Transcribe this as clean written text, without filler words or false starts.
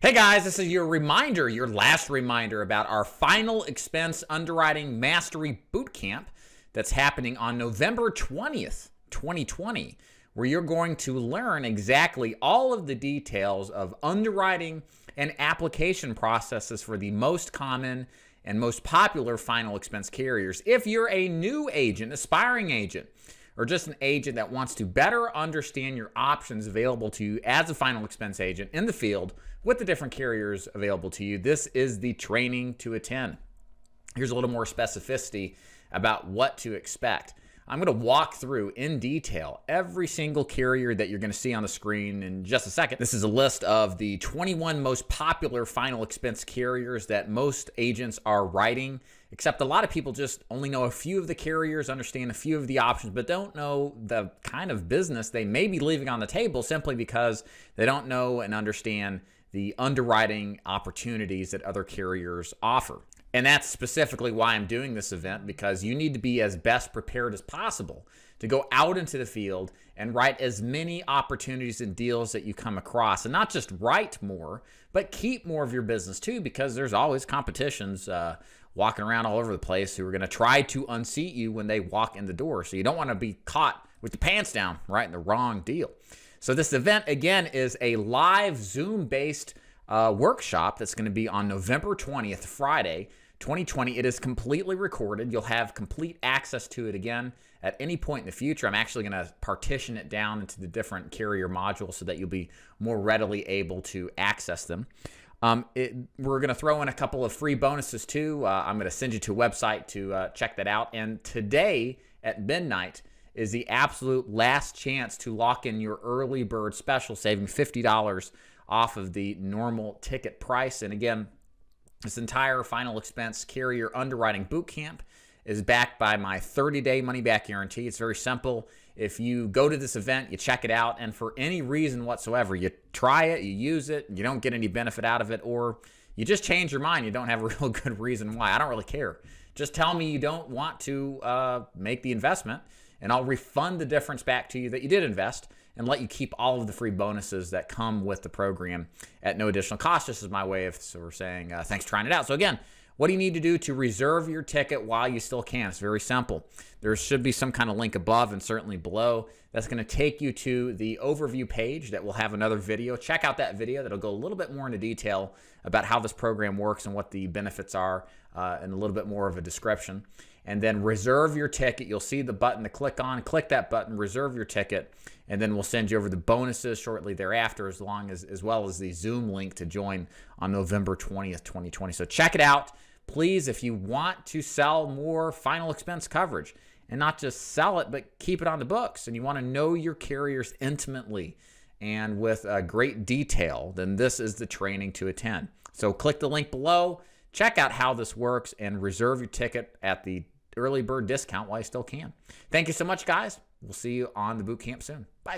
Hey guys, this is your reminder, your last reminder about our final expense underwriting mastery bootcamp that's happening on November 20th, 2020, where you're going to learn exactly all of the details of underwriting and application processes for the most common and most popular final expense carriers. If you're a new agent, aspiring agent, or just an agent that wants to better understand your options available to you as a final expense agent in the field with the different carriers available to you, this is the training to attend. Here's a little more specificity about what to expect. I'm going to walk through in detail every single carrier that you're going to see on the screen in just a second. This is a list of the 21 most popular final expense carriers that most agents are writing, except a lot of people just only know a few of the carriers, understand a few of the options, but don't know the kind of business they may be leaving on the table simply because they don't know and understand the underwriting opportunities that other carriers offer. And that's specifically why I'm doing this event, because you need to be as best prepared as possible to go out into the field and write as many opportunities and deals that you come across. And not just write more, but keep more of your business too, because there's always competitions walking around all over the place who are going to try to unseat you when they walk in the door. So you don't want to be caught with the pants down, right, in the wrong deal. So this event, again, is a live Zoom-based workshop that's going to be on November 20th, Friday, 2020. It is completely recorded. You'll have complete access to it again at any point in the future. I'm actually going to partition it down into the different carrier modules so that you'll be more readily able to access them. We're going to throw in a couple of free bonuses too. I'm going to send you to a website to check that out. And today at midnight is the absolute last chance to lock in your early bird special, saving $50 off of the normal ticket price. And again, this entire final expense carrier underwriting bootcamp is backed by my 30-day money-back guarantee. It's very simple. If you go to this event, you check it out, and for any reason whatsoever, you try it, you use it, you don't get any benefit out of it, or you just change your mind, you don't have a real good reason why. I don't really care. Just tell me you don't want to make the investment, and I'll refund the difference back to you that you did invest and let you keep all of the free bonuses that come with the program at no additional cost. This is my way of sort of saying thanks for trying it out. So again, what do you need to do to reserve your ticket while you still can? It's very simple. There should be some kind of link above and certainly below that's going to take you to the overview page that will have another video. Check out that video. That'll go a little bit more into detail about how this program works and what the benefits are, and a little bit more of a description. And then reserve your ticket. You'll see the button to click on. Click that button, reserve your ticket, and then we'll send you over the bonuses shortly thereafter, as well as the Zoom link to join on November 20th, 2020. So check it out. Please, if you want to sell more final expense coverage, and not just sell it, but keep it on the books, and you want to know your carriers intimately and with great detail, then this is the training to attend. So click the link below, check out how this works, and reserve your ticket at the early bird discount while you still can. Thank you so much, guys. We'll see you on the boot camp soon. Bye.